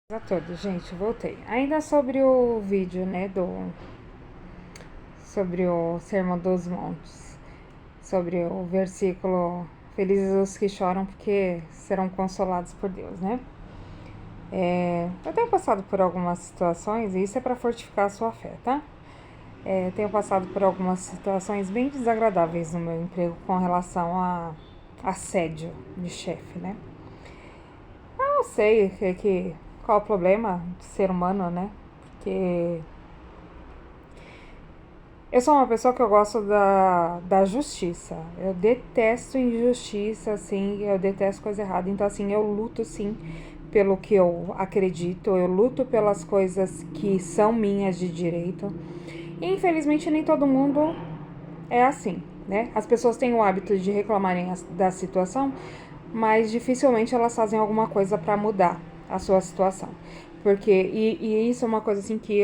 A todos, gente, voltei. Ainda sobre o vídeo, né, sobre o Sermão dos Montes, sobre o versículo Felizes os que choram porque serão consolados por Deus, né? Eu tenho passado por algumas situações, e isso é para fortificar a sua fé, tá? Tenho passado por algumas situações bem desagradáveis no meu emprego com relação a assédio de chefe, né? Eu não sei qual o problema do ser humano, né? Porque eu sou uma pessoa que eu gosto da justiça. Eu detesto injustiça, assim, eu detesto coisa errada. Então, assim, eu luto, sim, pelo que eu acredito. Eu luto pelas coisas que são minhas de direito. E, infelizmente, nem todo mundo é assim, né? As pessoas têm o hábito de reclamarem da situação, mas dificilmente elas fazem alguma coisa para mudar a sua situação. Porque, e isso é uma coisa assim que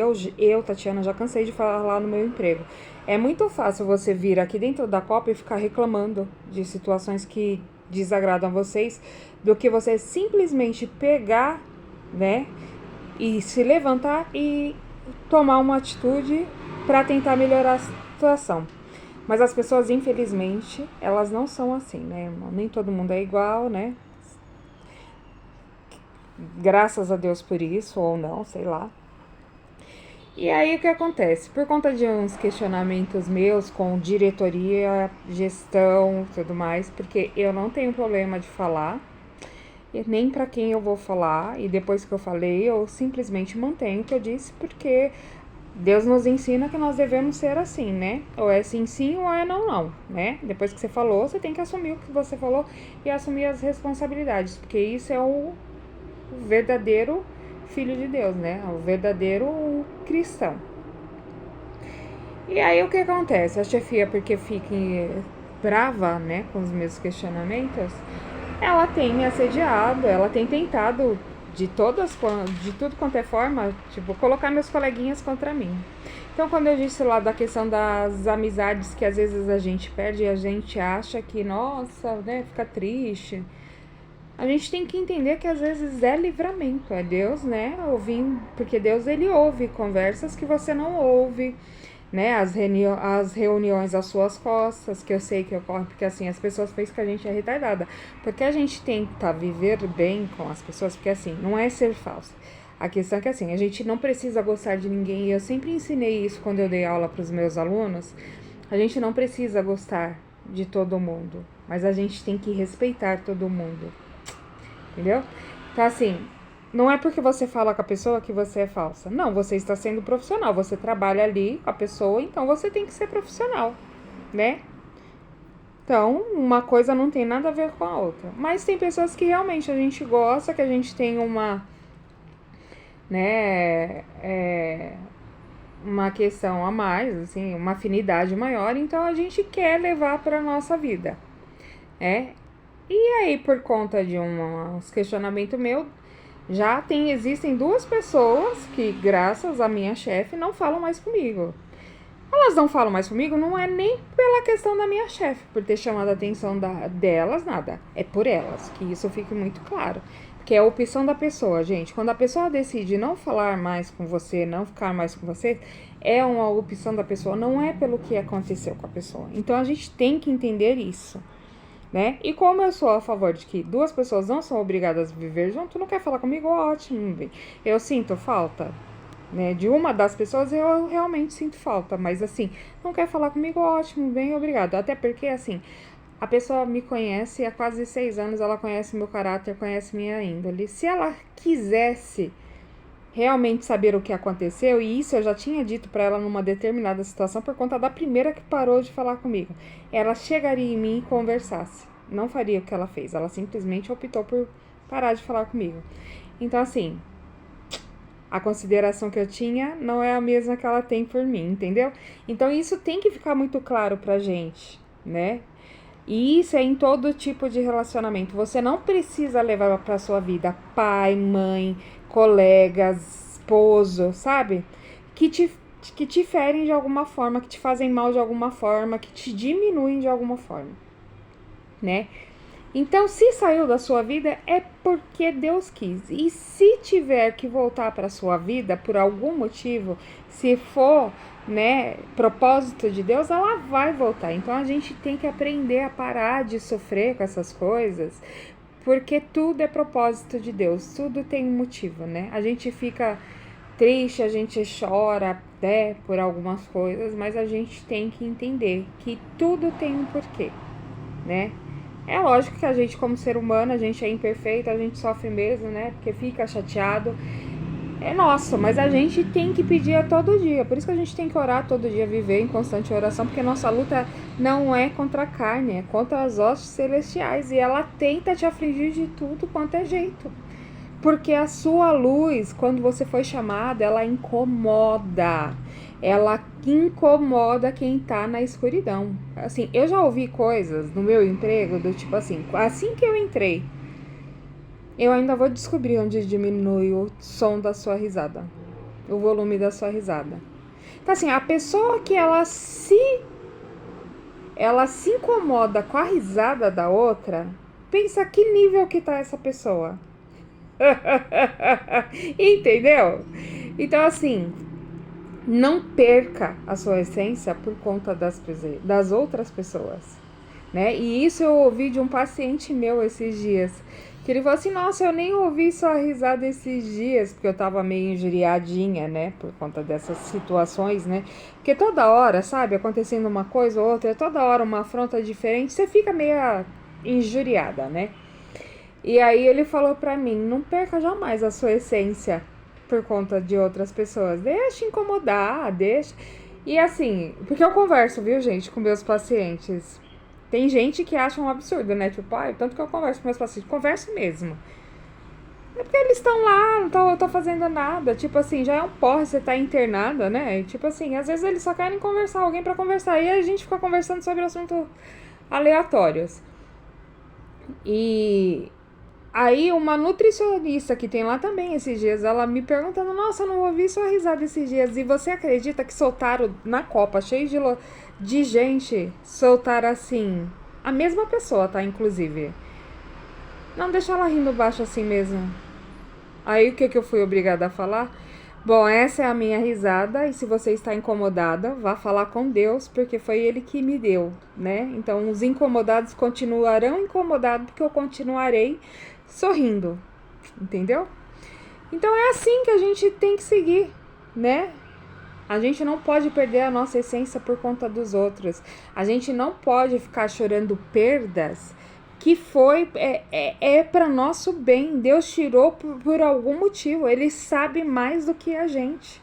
Tatiana, já cansei de falar no meu emprego. É muito fácil você vir aqui dentro da Copa e ficar reclamando de situações que desagradam vocês, do que você simplesmente pegar, né, e se levantar e tomar uma atitude para tentar melhorar a situação. Mas as pessoas, infelizmente, elas não são assim, né, irmão? Nem todo mundo é igual, né? Graças a Deus por isso, ou não, sei lá. E aí o que acontece? Por conta de uns questionamentos meus com diretoria, gestão e tudo mais, porque eu não tenho problema de falar, e nem para quem eu vou falar, e depois que eu falei, eu simplesmente mantenho o que eu disse, porque Deus nos ensina que nós devemos ser assim, né? Ou é sim, sim, ou é não, não, né? Depois que você falou, você tem que assumir o que você falou e assumir as responsabilidades, porque isso é o verdadeiro filho de Deus, né? O verdadeiro cristão. E aí o que acontece? A chefia, porque fica brava, né, com os meus questionamentos, ela tem me assediado, ela tem tentado de tudo quanto é forma, tipo, colocar meus coleguinhas contra mim. Então, quando eu disse lá da questão das amizades que às vezes a gente perde e a gente acha que, nossa, né, fica triste. A gente tem que entender que às vezes é livramento, é Deus, né, ouvindo, porque Deus, ele ouve conversas que você não ouve, né, as reuniões às suas costas, que eu sei que ocorre, porque assim, as pessoas pensam que a gente é retardada, porque a gente tenta viver bem com as pessoas, porque assim, não é ser falso. A questão é que assim, a gente não precisa gostar de ninguém, e eu sempre ensinei isso quando eu dei aula para os meus alunos, a gente não precisa gostar de todo mundo, mas a gente tem que respeitar todo mundo, entendeu? Então assim, não é porque você fala com a pessoa que você é falsa. Não, você está sendo profissional. Você trabalha ali com a pessoa, então você tem que ser profissional, né? Então, uma coisa não tem nada a ver com a outra. Mas tem pessoas que realmente a gente gosta, que a gente tem uma, né, uma questão a mais, assim, uma afinidade maior, então a gente quer levar para nossa vida, né? E aí, por conta de uns questionamentos meu, existem duas pessoas que, graças à minha chefe, não falam mais comigo. Elas não falam mais comigo, não é nem pela questão da minha chefe, por ter chamado a atenção delas, nada. É por elas, que isso fique muito claro. Porque é a opção da pessoa, gente. Quando a pessoa decide não falar mais com você, não ficar mais com você, é uma opção da pessoa, não é pelo que aconteceu com a pessoa. Então a gente tem que entender isso, né? E como eu sou a favor de que duas pessoas não são obrigadas a viver junto, não quer falar comigo, ótimo, bem. Eu sinto falta, né, de uma das pessoas, eu realmente sinto falta, mas assim, não quer falar comigo, ótimo, bem, obrigado. Até porque, assim, a pessoa me conhece há quase 6 anos, ela conhece meu caráter, conhece minha índole. Se ela quisesse realmente saber o que aconteceu, e isso eu já tinha dito para ela numa determinada situação por conta da primeira que parou de falar comigo, ela chegaria em mim e conversasse. Não faria o que ela fez, ela simplesmente optou por parar de falar comigo. Então, assim, a consideração que eu tinha não é a mesma que ela tem por mim, entendeu? Então, isso tem que ficar muito claro pra gente, né? E isso é em todo tipo de relacionamento. Você não precisa levar para sua vida pai, mãe, colegas, esposo, sabe? Que te, que te ferem de alguma forma, que te fazem mal de alguma forma, que te diminuem de alguma forma, né? Então, se saiu da sua vida, é porque Deus quis. E se tiver que voltar para a sua vida por algum motivo, se for, né, propósito de Deus, ela vai voltar. Então, a gente tem que aprender a parar de sofrer com essas coisas, porque tudo é propósito de Deus, tudo tem um motivo, né? A gente fica triste, a gente chora, né, por algumas coisas, mas a gente tem que entender que tudo tem um porquê, né? É lógico que a gente, como ser humano, a gente é imperfeito, a gente sofre mesmo, né? Porque fica chateado. É nosso, mas a gente tem que pedir a todo dia. Por isso que a gente tem que orar todo dia, viver em constante oração, porque nossa luta não é contra a carne, é contra as hostes celestiais. E ela tenta te afligir de tudo quanto é jeito. Porque a sua luz, quando você foi chamado, ela incomoda. Ela incomoda quem tá na escuridão. Assim, eu já ouvi coisas no meu emprego do tipo assim que eu entrei, eu ainda vou descobrir onde diminui o som da sua risada, o volume da sua risada. Então assim, a pessoa que ela se incomoda com a risada da outra, pensa que nível que tá essa pessoa. Entendeu? Então assim, não perca a sua essência por conta das outras pessoas, né? E isso eu ouvi de um paciente meu esses dias, que ele falou assim, nossa, eu nem ouvi sua risada esses dias, porque eu tava meio injuriadinha, né, por conta dessas situações, né? Porque toda hora, sabe, acontecendo uma coisa ou outra, toda hora uma afronta diferente, você fica meio injuriada, né? E aí ele falou pra mim, não perca jamais a sua essência por conta de outras pessoas. Deixa incomodar, deixa. E assim, porque eu converso, viu, gente, com meus pacientes. Tem gente que acha um absurdo, né? Tipo, tanto que eu converso com meus pacientes. Converso mesmo. É porque eles estão lá, não tô fazendo nada. Tipo assim, já é um porre, você tá internada, né? E, tipo assim, às vezes eles só querem conversar, alguém pra conversar. E a gente fica conversando sobre assuntos aleatórios. E aí, uma nutricionista que tem lá também esses dias, ela me perguntando, nossa, eu não ouvi sua risada esses dias. E você acredita que soltaram na Copa, cheio de gente, soltaram assim, a mesma pessoa, tá, inclusive. Não, deixa ela rindo baixo assim mesmo. Aí, o que eu fui obrigada a falar? Bom, essa é a minha risada, e se você está incomodada, vá falar com Deus, porque foi Ele que me deu, né? Então, os incomodados continuarão incomodados, porque eu continuarei sorrindo, entendeu? Então, é assim que a gente tem que seguir, né? A gente não pode perder a nossa essência por conta dos outros. A gente não pode ficar chorando perdas que é para nosso bem. Deus tirou por algum motivo. Ele sabe mais do que a gente,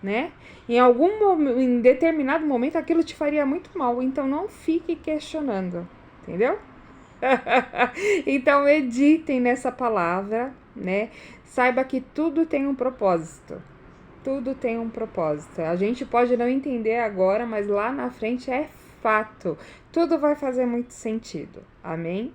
né? Em determinado momento aquilo te faria muito mal. Então não fique questionando, entendeu? Então meditem nessa palavra, né? Saiba que tudo tem um propósito. Tudo tem um propósito. A gente pode não entender agora, mas lá na frente é fato. Tudo vai fazer muito sentido. Amém?